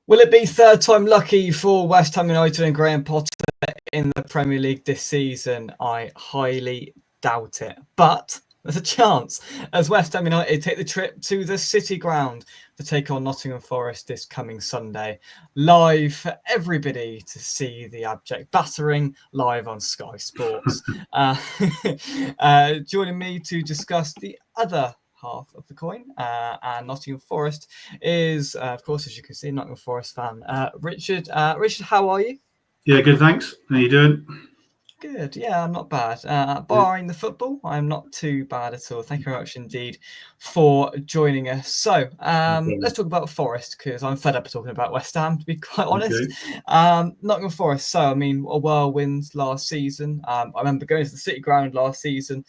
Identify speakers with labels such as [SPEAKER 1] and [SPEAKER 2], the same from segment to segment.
[SPEAKER 1] Will it be third time lucky for West Ham United and Graham Potter in the Premier League this season? I highly doubt it. But there's a chance as West Ham United take the trip to the City Ground to take on Nottingham Forest this coming Sunday. Live for everybody to see the abject battering live on Sky Sports. Joining me to discuss the other half of the coin and Nottingham Forest is, of course, as you can see, Nottingham Forest fan Richard. Richard, how are you?
[SPEAKER 2] Yeah, good, thanks. How you doing?
[SPEAKER 1] Good, yeah, I'm not bad. Barring the football, I'm not too bad at all. Thank you very much indeed for joining us. So let's talk about Forest, because I'm fed up of talking about West Ham, to be quite honest. Okay. Nottingham Forest, so I mean, a whirlwind last season. I remember going to the City Ground last season,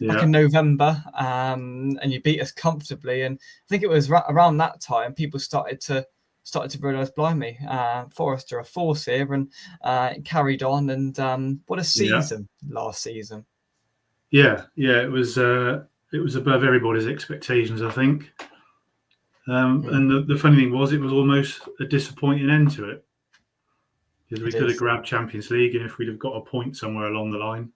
[SPEAKER 1] back in November, and you beat us comfortably. And I think it was around that time people started to realise, blimey, Forest are a force here, and carried on. And what a season last season!
[SPEAKER 2] Yeah, it was above everybody's expectations, I think. And the funny thing was, it was almost a disappointing end to it, because we could have grabbed Champions League, and if we'd have got a point somewhere along the line,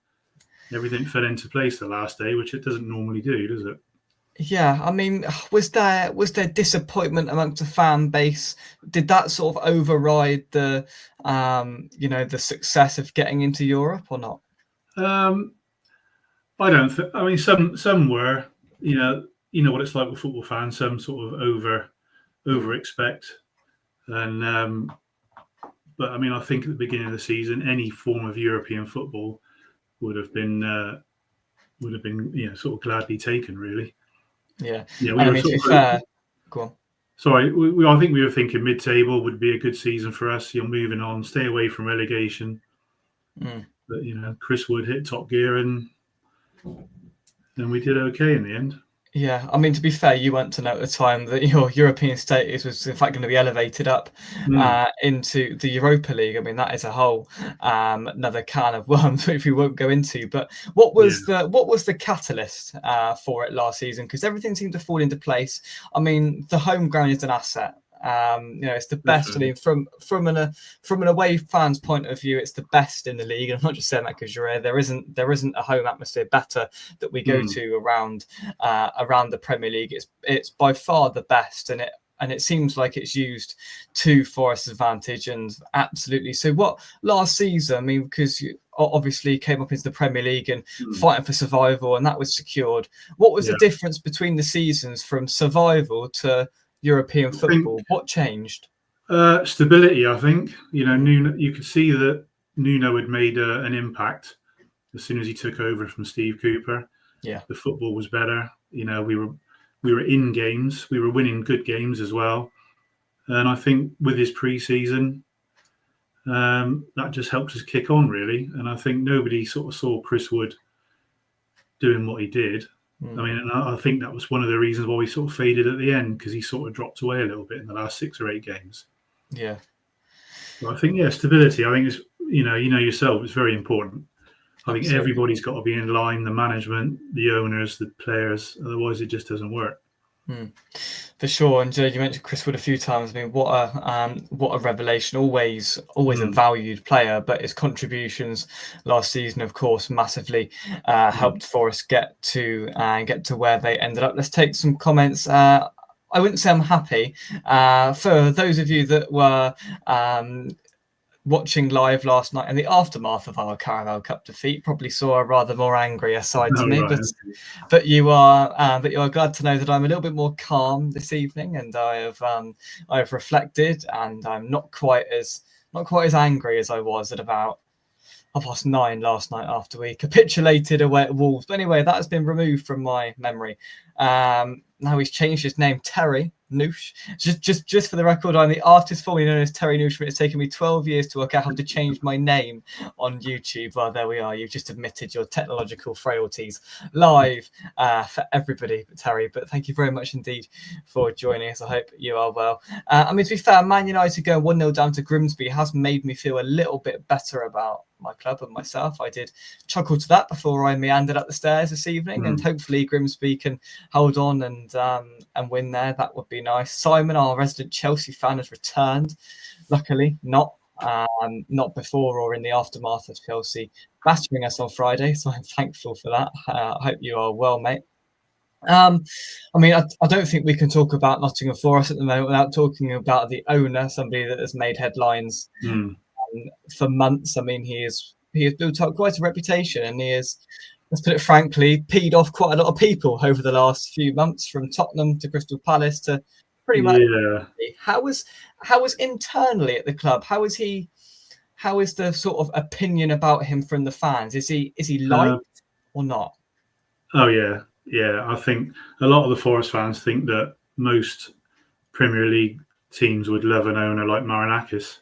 [SPEAKER 2] everything fell into place the last day, which it doesn't normally do, does it?
[SPEAKER 1] Yeah, I mean, was there disappointment amongst the fan base? Did that sort of override the the success of getting into Europe, or not?
[SPEAKER 2] I don't think. I mean, some were. You know what it's like with football fans. Some sort of over expect, and but I mean, I think at the beginning of the season, any form of European football would have been sort of gladly taken, really.
[SPEAKER 1] Yeah.
[SPEAKER 2] We
[SPEAKER 1] and I mean, to be fair, go on.
[SPEAKER 2] Sorry, I think we were thinking mid-table would be a good season for us. You're moving on, stay away from relegation. But Chris Wood hit top gear, and we did okay in the end.
[SPEAKER 1] Yeah, I mean, to be fair, you weren't to know at the time that your European status was in fact going to be elevated up into the Europa League. I mean, that is a whole another can of worms which we won't go into. But what was the catalyst for it last season? Because everything seemed to fall into place. I mean, the home ground is an asset. It's the best. I mean, from an away fan's point of view, it's the best in the league. And I'm not just saying that because you're here. There isn't a home atmosphere better that we go to around the Premier League. It's by far the best, and it seems like it's used to Forest's advantage. And absolutely. So what last season? I mean, because you obviously came up into the Premier League and fighting for survival, and that was secured. What was the difference between the seasons from survival to European football? What changed?
[SPEAKER 2] Stability, I think. Nuno, you could see that Nuno had made an impact as soon as he took over from Steve Cooper.
[SPEAKER 1] Yeah,
[SPEAKER 2] the football was better. We were in games. We were winning good games as well. And I think with his pre-season, that just helped us kick on, really. And I think nobody sort of saw Chris Wood doing what he did. I mean, and I think that was one of the reasons why we sort of faded at the end, because he sort of dropped away a little bit in the last 6 or 8 games.
[SPEAKER 1] Yeah.
[SPEAKER 2] But I think, stability, I think is, yourself, it's very important. I think everybody's got to be in line, the management, the owners, the players, otherwise it just doesn't work.
[SPEAKER 1] For sure. And you mentioned Chris Wood a few times. I mean, what a revelation! Always a valued player, but his contributions last season, of course, massively helped Forest get to where they ended up. Let's take some comments. I wouldn't say I'm happy. For those of you that were watching live last night in the aftermath of our Carabao Cup defeat, probably saw a rather more angry side to me. Right. But you are glad to know that I'm a little bit more calm this evening, and I have reflected, and I'm not quite as angry as I was at about 9:30 last night after we capitulated away at Wolves. But anyway, that has been removed from my memory. Now he's changed his name, Terry Noosh. Just for the record, I'm the artist formerly known as Terry Noosh, but it's taken me 12 years to work out how to change my name on YouTube. Well, there we are. You've just admitted your technological frailties live for everybody, Terry. But thank you very much indeed for joining us. I hope you are well. I mean, to be fair, Man United going 1-0 down to Grimsby has made me feel a little bit better about my club and myself. I did chuckle to that before I meandered up the stairs this evening, and hopefully Grimsby can hold on and win there. That would be nice. Simon, our resident Chelsea fan, has returned. Luckily, not before or in the aftermath of Chelsea battering us on Friday, so I'm thankful for that. I hope you are well, mate. I mean, I don't think we can talk about Nottingham Forest at the moment without talking about the owner, somebody that has made headlines for months. I mean, he has built up quite a reputation, and he has, let's put it frankly, peed off quite a lot of people over the last few months, from Tottenham to Crystal Palace to pretty much.
[SPEAKER 2] Yeah.
[SPEAKER 1] How was internally at the club? How is the sort of opinion about him from the fans? Is he liked or not?
[SPEAKER 2] Oh yeah. Yeah, I think a lot of the Forest fans think that most Premier League teams would love an owner like Marinakis,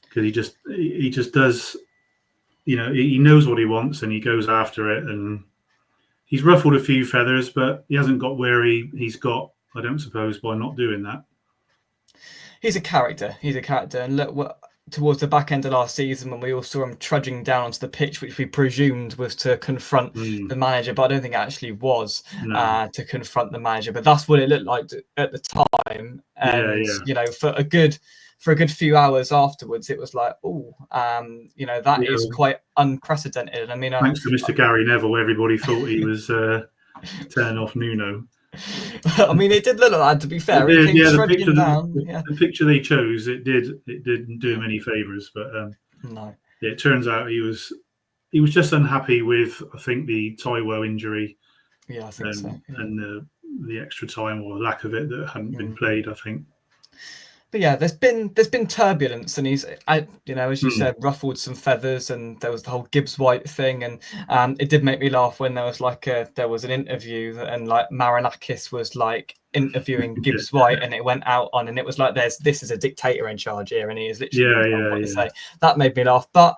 [SPEAKER 2] because he just does, he knows what he wants and he goes after it, and he's ruffled a few feathers, but he hasn't got where he's got, I don't suppose, by not doing that.
[SPEAKER 1] He's a character. And look, towards the back end of last season, when we all saw him trudging down onto the pitch, which we presumed was to confront the manager, but I don't think it actually was to confront the manager. But that's what it looked like at the time. And for a good few hours afterwards, it was like, that is quite unprecedented. I mean,
[SPEAKER 2] thanks to Mr. Gary Neville, everybody thought he was turning off Nuno.
[SPEAKER 1] I mean, it did look like that, to be fair.
[SPEAKER 2] The picture they chose, it didn't do him any favours, but
[SPEAKER 1] no.
[SPEAKER 2] It turns out he was just unhappy with, I think, the Taiwo injury.
[SPEAKER 1] Yeah, I think so. Yeah.
[SPEAKER 2] And the extra time or lack of it that hadn't been played, I think.
[SPEAKER 1] But yeah, there's been turbulence, and he's, as you said, ruffled some feathers, and there was the whole Gibbs White thing, and it did make me laugh when there was an interview, and like Marinakis was like interviewing Gibbs White, and it went out on, and it was like, this is a dictator in charge here, and he is literally what to say. That made me laugh, but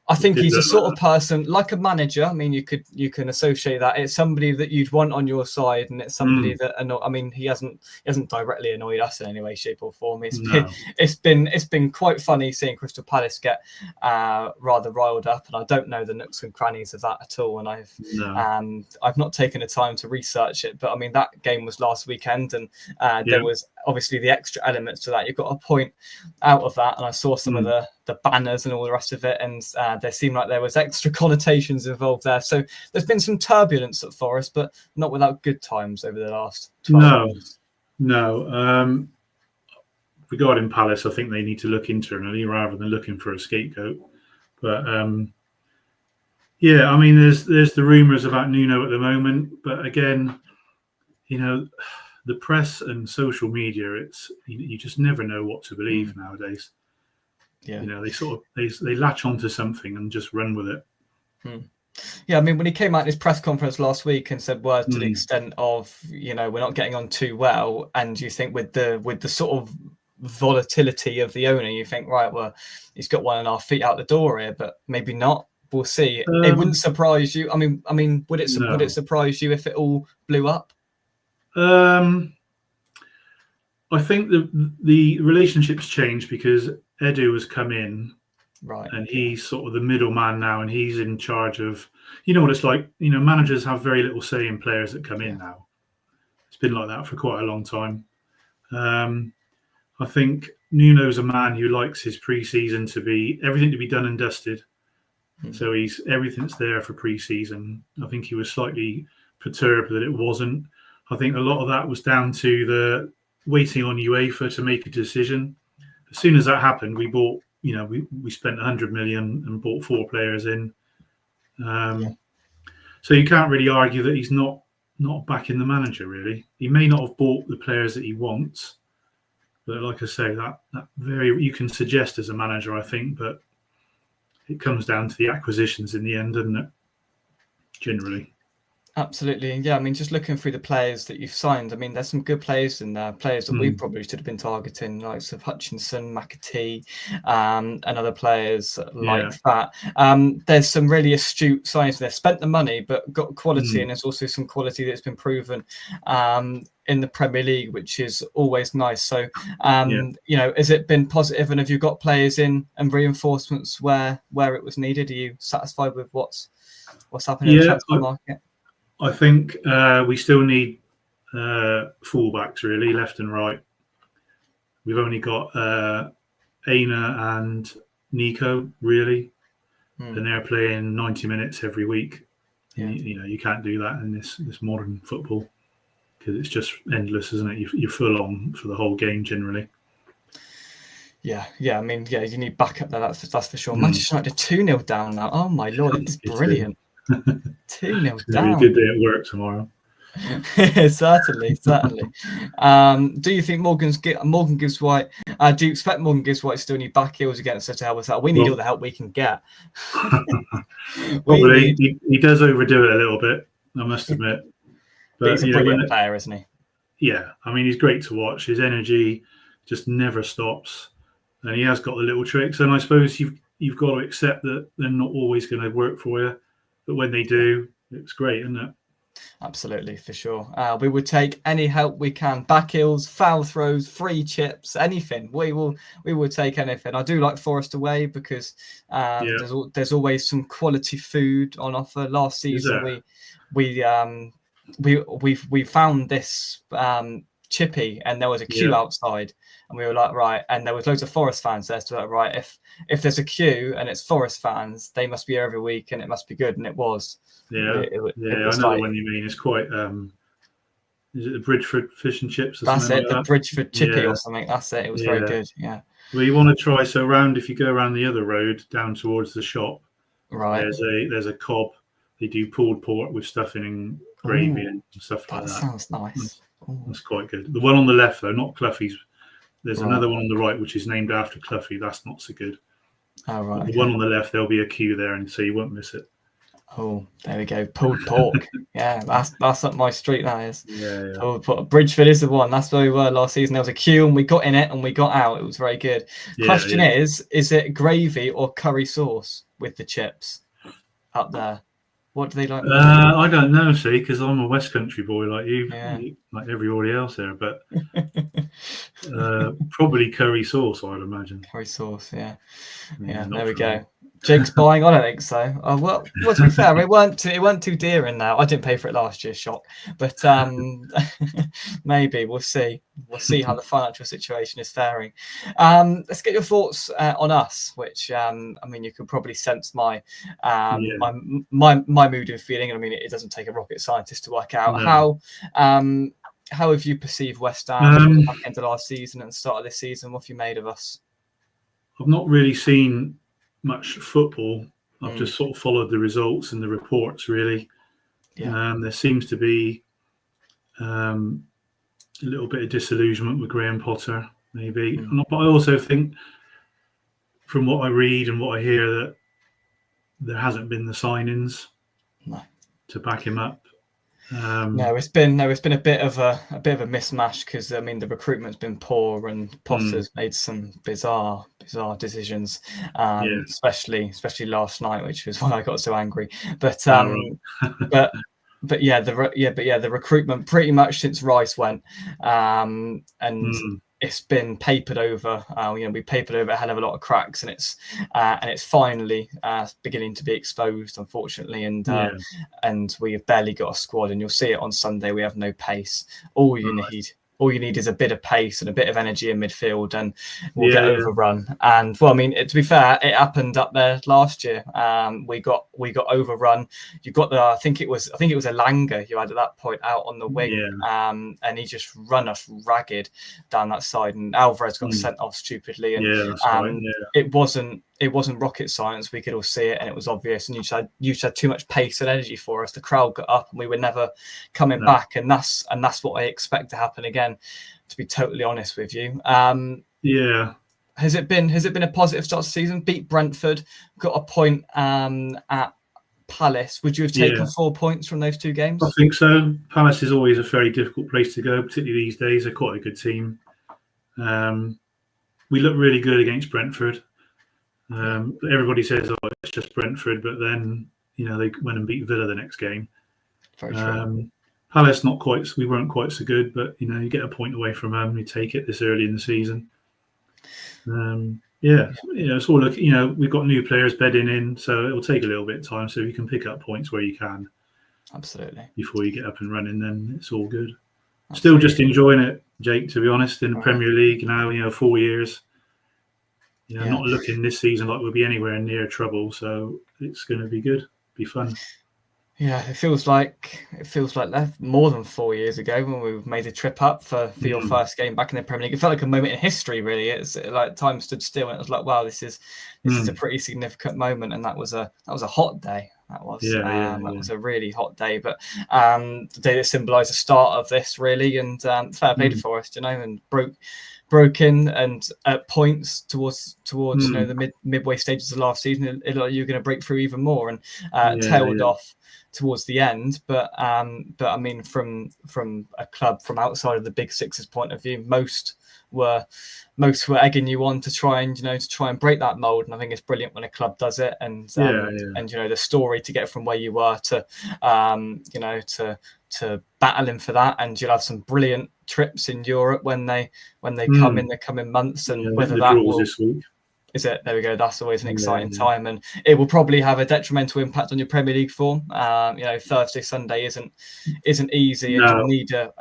[SPEAKER 1] I think he's a sort of person, like a manager. I mean, you can associate that. It's somebody that you'd want on your side, and it's somebody that I mean, he hasn't directly annoyed us in any way, shape, or form. It's been quite funny seeing Crystal Palace get rather riled up, and I don't know the nooks and crannies of that at all. And I've not taken the time to research it, but I mean, that game was last weekend, and there was obviously the extra elements to that. You've got a point out of that, and I saw some of the banners and all the rest of it, and there seemed like there was extra connotations involved there. So there's been some turbulence at Forest, but not without good times over the last 12 months.
[SPEAKER 2] No. Regarding Palace, I think they need to look internally rather than looking for a scapegoat. But I mean, there's the rumours about Nuno at the moment, but again, the press and social media, you just never know what to believe nowadays. Yeah, they latch onto something and just run with it.
[SPEAKER 1] Yeah, I mean, when he came out in his press conference last week and said words to the extent of, we're not getting on too well, and you think with the sort of volatility of the owner, you think, right, well, he's got 1.5 feet out the door here, but maybe not. We'll see. It wouldn't surprise you. I mean, would it surprise you if it all blew up?
[SPEAKER 2] I think the relationships changed because Edu has come in,
[SPEAKER 1] right,
[SPEAKER 2] and he's sort of the middleman now, and he's in charge of, what it's like. Managers have very little say in players that come in now. It's been like that for quite a long time. I think Nuno's a man who likes his pre-season to be everything to be done and dusted. So everything's there for pre-season. I think he was slightly perturbed that it wasn't. I think a lot of that was down to the waiting on UEFA to make a decision. As soon as that happened, we bought, we spent 100 million and bought 4 players in. So you can't really argue that he's not backing the manager, really. He may not have bought the players that he wants, but like I say, that you can suggest as a manager, I think, but it comes down to the acquisitions in the end, doesn't it? Generally.
[SPEAKER 1] Absolutely. Yeah, I mean, just looking through the players that you've signed, I mean, there's some good players in there, players that we probably should have been targeting, like of Hutchinson, McAtee, and other players like
[SPEAKER 2] Yeah.
[SPEAKER 1] that. There's some really astute signings there, spent the money, but got quality, and there's also some quality that's been proven in the Premier League, which is always nice. So, you know, has it been positive, and have you got players in and reinforcements where it was needed? Are you satisfied with what's happening in the
[SPEAKER 2] Yeah.
[SPEAKER 1] transfer market?
[SPEAKER 2] I think we still need fullbacks, really, left and right. We've only got Aina and Nico, really, and they're playing 90 minutes every week.
[SPEAKER 1] Yeah.
[SPEAKER 2] You know, you can't do that in this modern football because it's just endless, isn't it? You're full on for the whole game generally.
[SPEAKER 1] Yeah. I mean, yeah, you need backup there. That's for sure. Manchester United 2-0 down now. Oh my lord, it is brilliant. 2-0 down.
[SPEAKER 2] Be a good day at work tomorrow.
[SPEAKER 1] certainly. Do you think Morgan Gibbs White? Do you expect Morgan Gibbs White to still need back heels against such a help as that? We need all the help we can get.
[SPEAKER 2] Probably he does overdo it a little bit, I must admit.
[SPEAKER 1] But he's a brilliant player, isn't he?
[SPEAKER 2] Yeah, I mean, he's great to watch. His energy just never stops, and he has got the little tricks. And I suppose you've got to accept that they're not always going to work for you, but when they do, it's great, isn't it?
[SPEAKER 1] Absolutely, for sure. We would take any help we can. Back heels, foul throws, free chips, anything. We will take anything. I do like Forest away because there's always some quality food on offer. Last season we found this chippy, and there was a queue outside, and we were like, right, and there was loads of Forest fans there, so like, right, if there's a queue and it's Forest fans, they must be here every week and it must be good, and it was.
[SPEAKER 2] Yeah, I know the one you mean. It's quite. Is it the Bridgeford fish and chips? Or
[SPEAKER 1] that's
[SPEAKER 2] something
[SPEAKER 1] it,
[SPEAKER 2] like
[SPEAKER 1] the Bridgeford chippy or something. That's it. It was very good. Yeah.
[SPEAKER 2] Well, you want to try if you go around the other road down towards the shop,
[SPEAKER 1] right?
[SPEAKER 2] There's a cob. They do pulled pork with stuffing and gravy and stuff like that.
[SPEAKER 1] That sounds nice.
[SPEAKER 2] That's quite good. The one on the left though, not Cluffy's. There's another one on the right which is named after Cluffy. That's not so good.
[SPEAKER 1] Oh right.
[SPEAKER 2] The one on the left, there'll be a queue there, and so you won't miss it.
[SPEAKER 1] Oh, there we go. Pulled pork. Yeah, that's up my street. That is.
[SPEAKER 2] Yeah.
[SPEAKER 1] Pulled pork. Bridgeford is the one. That's where we were last season. There was a queue, and we got in it, and we got out. It was very good. Question is it gravy or curry sauce with the chips up there? What do they like?
[SPEAKER 2] I don't know, see, because I'm a West Country boy like you, like everybody else there. But probably curry sauce, I'd imagine.
[SPEAKER 1] Curry sauce, yeah. There we go. Jake's buying. I don't think so. Well, to be fair, it weren't too dear in there. I didn't pay for it last year, shock. But maybe we'll see. We'll see how the financial situation is faring. Let's get your thoughts on us, which I mean, you can probably sense my mood and feeling. I mean, it doesn't take a rocket scientist to work out how have you perceived West Ham back into last season and the start of this season? What have you made of us?
[SPEAKER 2] I've not really seen much football. I've just sort of followed the results and the reports, really. There seems to be a little bit of disillusionment with Graham Potter, maybe. But I also think, from what I read and what I hear, that there hasn't been the signings to back him up.
[SPEAKER 1] No, it's been a bit of a mismatch because I mean the recruitment's been poor and Potter's made some bizarre decisions, especially last night, which was why I got so angry. But the recruitment pretty much since Rice went, and it's been papered over. We papered over a hell of a lot of cracks, and it's finally beginning to be exposed, unfortunately. And we have barely got a squad, and you'll see it on Sunday. We have no pace. All you need is a bit of pace and a bit of energy in midfield, and we'll get overrun. And well, I mean, to be fair, it happened up there last year. We got overrun. You got I think it was Elanga you had at that point out on the wing, and he just ran us ragged down that side, and Alvarez got sent off stupidly. And it wasn't rocket science. We could all see it, and it was obvious. And you just had too much pace and energy for us. The crowd got up, and we were never coming back. And that's what I expect to happen again. To be totally honest with you, Has it been a positive start to the season? Beat Brentford, got a point at Palace. Would you have taken 4 points from those 2 games?
[SPEAKER 2] I think so. Palace is always a very difficult place to go, particularly these days. They're quite a good team. We look really good against Brentford. Everybody says, "Oh, it's just Brentford," but then they went and beat Villa the next game.
[SPEAKER 1] Very true.
[SPEAKER 2] Palace not quite. We weren't quite so good, but you get a point away from home. You take it this early in the season. It's all look. We've got new players bedding in, so it will take a little bit of time. So if you can pick up points where you can,
[SPEAKER 1] absolutely,
[SPEAKER 2] before you get up and running, then it's all good.
[SPEAKER 1] Absolutely.
[SPEAKER 2] Still just enjoying it, Jake. To be honest, in the Premier League now, 4 years. Not looking this season like we'll be anywhere near trouble. So it's going to be good, be fun.
[SPEAKER 1] Yeah, it feels like more than 4 years ago when we made a trip up for your first game back in the Premier League. It felt like a moment in history, really. It's like time stood still, and it was like, wow, this is a pretty significant moment. And that was a hot day. That was that was a really hot day, but the day that symbolised the start of this, really. And fair play to Forest, and broke in and at points towards the midway stages of last season. It looked like you were going to break through even more and tailed off towards the end, but I mean, from a club from outside of the Big Six's point of view, most were egging you on to try and break that mold. And I think it's brilliant when a club does it. And the story to get from where you were to to battling for that, and you'll have some brilliant trips in Europe when they come in the coming months, and whether that will
[SPEAKER 2] this week.
[SPEAKER 1] Is it? There we go. That's always an exciting time, and it will probably have a detrimental impact on your Premier League form. Thursday, Sunday isn't easy, and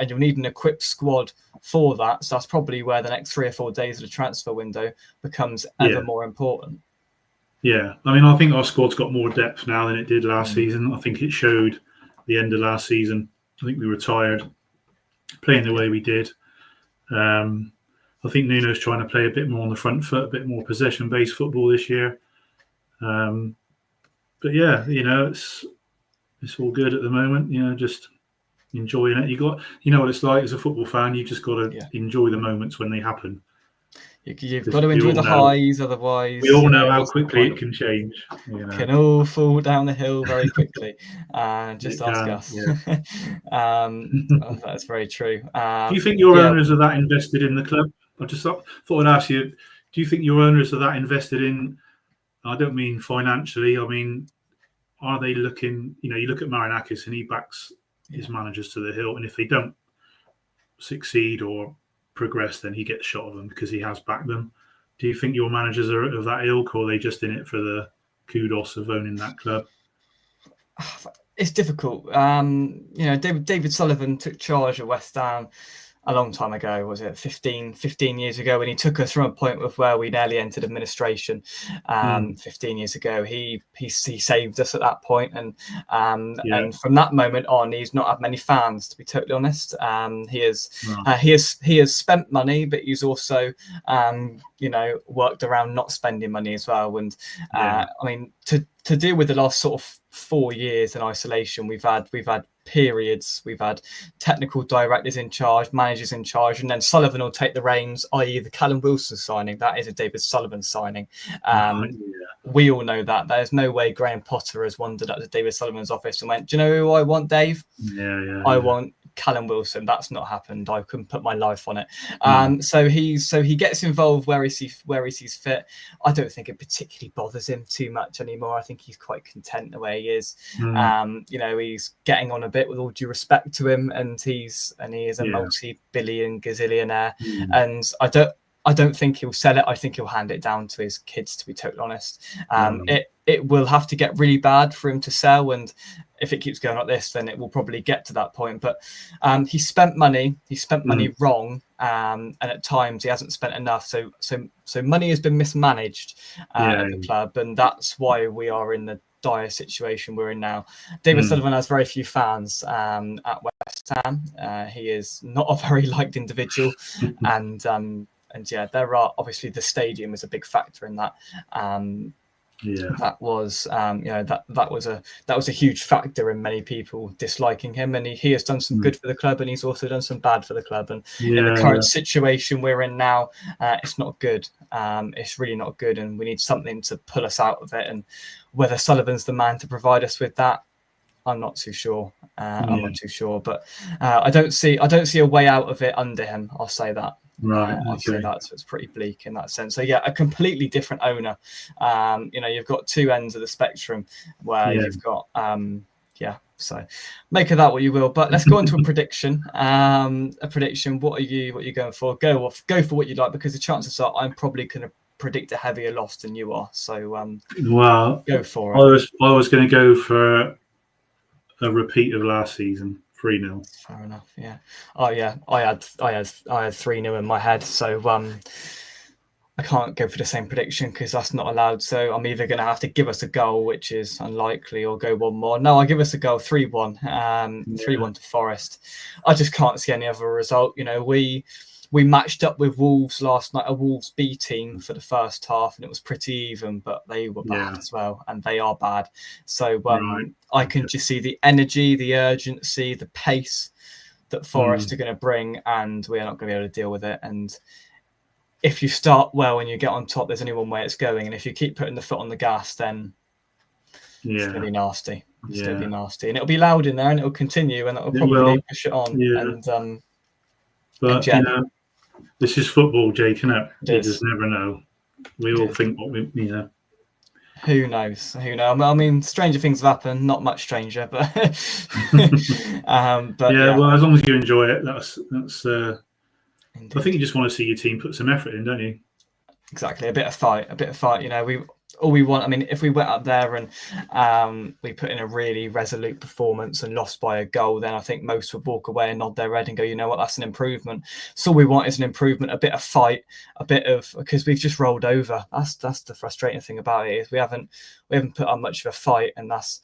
[SPEAKER 1] you'll need an equipped squad for that. So that's probably where the next 3 or 4 days of the transfer window becomes ever more important.
[SPEAKER 2] Yeah, I mean, I think our squad's got more depth now than it did last season. I think it showed the end of last season. I think we were tired playing the way we did. I think Nuno's trying to play a bit more on the front foot, a bit more possession-based football this year. But yeah, it's all good at the moment. Just enjoying it. You know what it's like as a football fan. You've just got to enjoy the moments when they happen.
[SPEAKER 1] You've got to enjoy the highs, otherwise
[SPEAKER 2] we all know how quickly it can change.
[SPEAKER 1] Can all fall down the hill very quickly. Just ask us. That's very true.
[SPEAKER 2] Do you think your owners are that invested in the club? I just thought I'd ask you, do you think your owners are that invested in, I don't mean financially, I mean, are they looking, you look at Marinakis and he backs his managers to the hill, and if they don't succeed or progress, then he gets shot of them because he has backed them. Do you think your managers are of that ilk, or are they just in it for the kudos of owning that club?
[SPEAKER 1] It's difficult. David Sullivan took charge of West Ham a long time ago. Was it 15 years ago, when he took us from a point of where we nearly entered administration 15 years ago. He saved us at that point, and from that moment on, he's not had many fans, to be totally honest. He has spent money, but he's also worked around not spending money as well. And I mean, to deal with the last sort of 4 years in isolation, we've had periods, we've had technical directors in charge, managers in charge, and then Sullivan will take the reins, i.e. the Callum Wilson signing. That is a David Sullivan signing. We all know that. There's no way Graham Potter has wandered up to David Sullivan's office and went, "Do you know who I want, Dave? I want Callum Wilson." That's not happened. I couldn't put my life on it. So he gets involved where he sees fit. I don't think it particularly bothers him too much anymore. I think he's quite content the way he is. He's getting on a bit, with all due respect to him, and he is a multi-billion gazillionaire. And I don't think he'll sell it. I think he'll hand it down to his kids, to be totally honest. It will have to get really bad for him to sell, and if it keeps going like this, then it will probably get to that point. But he spent money wrong, and at times he hasn't spent enough. So money has been mismanaged at the club, and that's why we are in the dire situation we're in now. David Sullivan has very few fans at West Ham. He is not a very liked individual, and there are obviously, the stadium is a big factor in that.
[SPEAKER 2] Yeah.
[SPEAKER 1] That was, that was a huge factor in many people disliking him, and he has done some good for the club, and he's also done some bad for the club. And in the current situation we're in now, it's not good. It's really not good, and we need something to pull us out of it. And whether Sullivan's the man to provide us with that, I'm not too sure. I'm not too sure, but I don't see a way out of it under him. I'll say that.
[SPEAKER 2] Right.
[SPEAKER 1] I'll say that. So it's pretty bleak in that sense. So yeah, a completely different owner. You've got two ends of the spectrum where you've got So make of that what you will. But let's go on to a prediction. A prediction. What are you going for? Go for what you'd like, because the chances are I'm probably going to predict a heavier loss than you are. So go for it.
[SPEAKER 2] I was going to go for a repeat of last season, 3-0.
[SPEAKER 1] Fair enough. Yeah. Oh yeah. I had 3-0 in my head. So I can't go for the same prediction because that's not allowed. So I'm either going to have to give us a goal, which is unlikely, or go one more. No, I'll give us a goal, 3-1. 3-1 to Forest. I just can't see any other result. We matched up with Wolves last night, a Wolves B team, for the first half, and it was pretty even, but they were bad as well, and they are bad. So I can just see the energy, the urgency, the pace that Forest are going to bring, and we're not going to be able to deal with it. And if you start well and you get on top, there's only one way it's going. And if you keep putting the foot on the gas, then it's going to be nasty. It's going to be nasty. And it'll be loud in there, and it'll continue, and it'll probably push it on.
[SPEAKER 2] Yeah. But, this is football, Jake, isn't it? You just never know. We all think what we,
[SPEAKER 1] Who knows? I mean, stranger things have happened. Not much stranger, but
[SPEAKER 2] well, as long as you enjoy it, that's. I think you just want to see your team put some effort in, don't you?
[SPEAKER 1] Exactly, a bit of fight. We want. I mean, if we went up there and we put in a really resolute performance and lost by a goal, then I think most would walk away and nod their head and go, you know what, that's an improvement. So all we want is an improvement, a bit of fight, because we've just rolled over. That's the frustrating thing about it, is we haven't put on much of a fight, and that's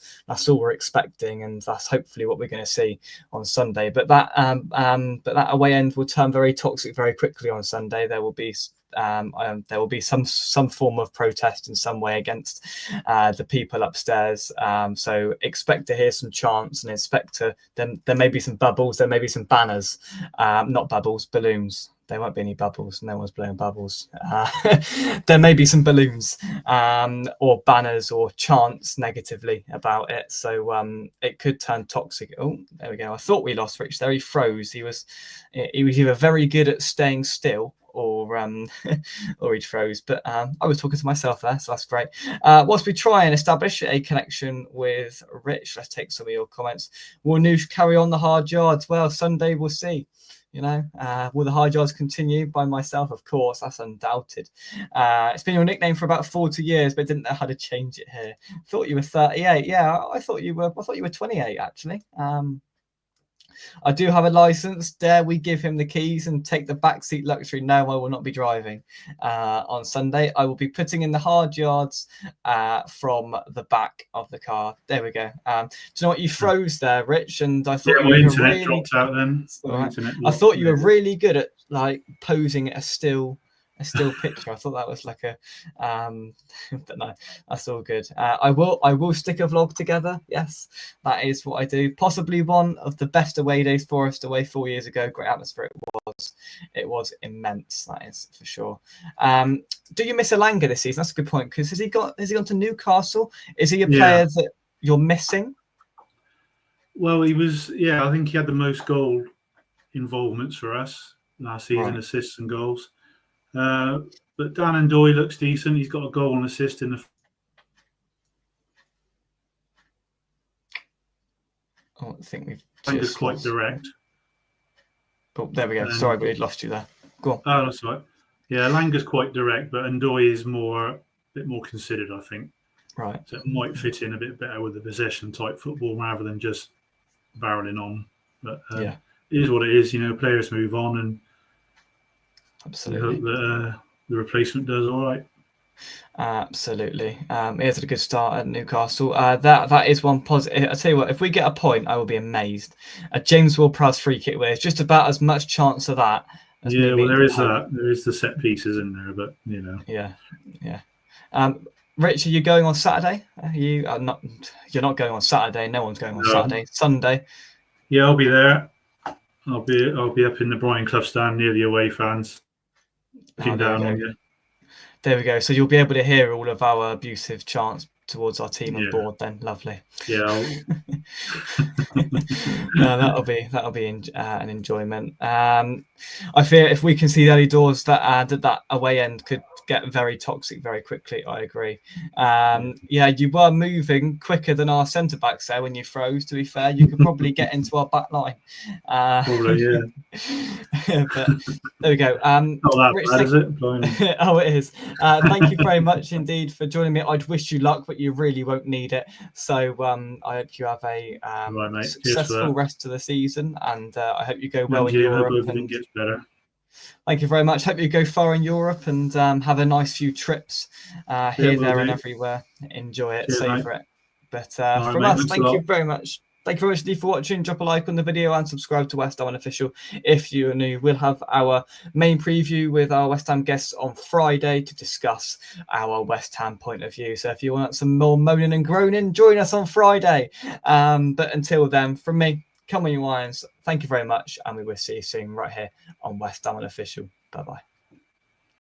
[SPEAKER 1] all we're expecting, and that's hopefully what we're going to see on Sunday. But that away end will turn very toxic very quickly on Sunday. There will be some form of protest in some way against the people upstairs. So expect to hear some chants, and there may be some bubbles, there may be some banners, not bubbles, balloons. There won't be any bubbles. No one's blowing bubbles. There may be some balloons or banners or chants negatively about it. So it could turn toxic. Oh, there we go. I thought we lost Rich there. He froze. He was either very good at staying still, or he froze. But I was talking to myself there, so that's great. Whilst we try and establish a connection with Rich, let's take some of your comments. Will Noosh carry on the hard yards? Well, Sunday we'll see. Will the hard yards continue? By myself, of course, that's undoubted. It's been your nickname for about 40 years, but didn't know how to change it here. Thought you were 38. Yeah, I thought you were 28 actually. I do have a license. Dare we give him the keys and take the backseat luxury? No, I will not be driving on Sunday. I will be putting in the hard yards from the back of the car. There we go. Do you know what? You froze there, Rich, and I thought
[SPEAKER 2] my internet dropped out then.
[SPEAKER 1] I thought you were really good at posing a still picture. I thought that was like a but no, that's all good. I will stick a vlog together. Yes, that is what I do. Possibly one of the best away days. Forest away 4 years ago. Great atmosphere it was immense, that is for sure. Do you miss Elanga this season? That's a good point, because has he gone to Newcastle? Is he a player that you're missing?
[SPEAKER 2] Well, he was, I think he had the most goal involvements for us last season, assists and goals. But Dan Ndoye looks decent. He's got a goal and assist in the.
[SPEAKER 1] I think we've
[SPEAKER 2] just quite direct.
[SPEAKER 1] Oh, there we go. Sorry, we lost you there. Go on.
[SPEAKER 2] Oh, that's right. Yeah, Langa's quite direct, but Ndoye is a bit more considered, I think.
[SPEAKER 1] Right.
[SPEAKER 2] So it might fit in a bit better with the possession type football rather than just barreling on. But it is what it is. Players move on, and
[SPEAKER 1] absolutely.
[SPEAKER 2] Hope that the replacement does all right.
[SPEAKER 1] Absolutely. He had a good start at Newcastle. That is one positive. I tell you what, if we get a point, I will be amazed. James Ward-Prowse free kick, where it's just about as much chance of that. As
[SPEAKER 2] there is that. There is the set pieces in there, but
[SPEAKER 1] Yeah. Rich, are you going on Saturday? You are not. You're not going on Saturday. No one's going on Saturday. Sunday.
[SPEAKER 2] Yeah, I'll be there. I'll be up in the Brighton Club stand near the away fans, looking down on you.
[SPEAKER 1] There we go. So you'll be able to hear all of our abusive chants towards our team and
[SPEAKER 2] Yeah.
[SPEAKER 1] board. Then lovely.
[SPEAKER 2] Yeah.
[SPEAKER 1] No, that'll be an enjoyment. I fear if we can see the early doors that away end could get very toxic very quickly. I agree. Yeah, you were moving quicker than our centre backs there when you froze. To be fair, you could probably get into our back line.
[SPEAKER 2] Probably, yeah.
[SPEAKER 1] But there we go.
[SPEAKER 2] Not that
[SPEAKER 1] Rich,
[SPEAKER 2] bad, is it?
[SPEAKER 1] Oh, it is. Thank you very much indeed for joining me. I'd wish you luck, but you really won't need it. So I hope you have a
[SPEAKER 2] right,
[SPEAKER 1] successful rest of the season, and I hope you go well in
[SPEAKER 2] Europe.
[SPEAKER 1] Europe.
[SPEAKER 2] Hope everything gets better.
[SPEAKER 1] Thank you very much. Hope you go far in Europe and have a nice few trips here, there, and everywhere. Enjoy it, savor it. But from us, thank you very much. Thank you very much indeed for watching. Drop a like on the video and subscribe to West Ham Unofficial if you are new. We'll have our main preview with our West Ham guests on Friday to discuss our West Ham point of view. So if you want some more moaning and groaning, join us on Friday. But until then, from me, come on you irons. Thank you very much, and we will see you soon right here on West Ham Unofficial. Bye-bye.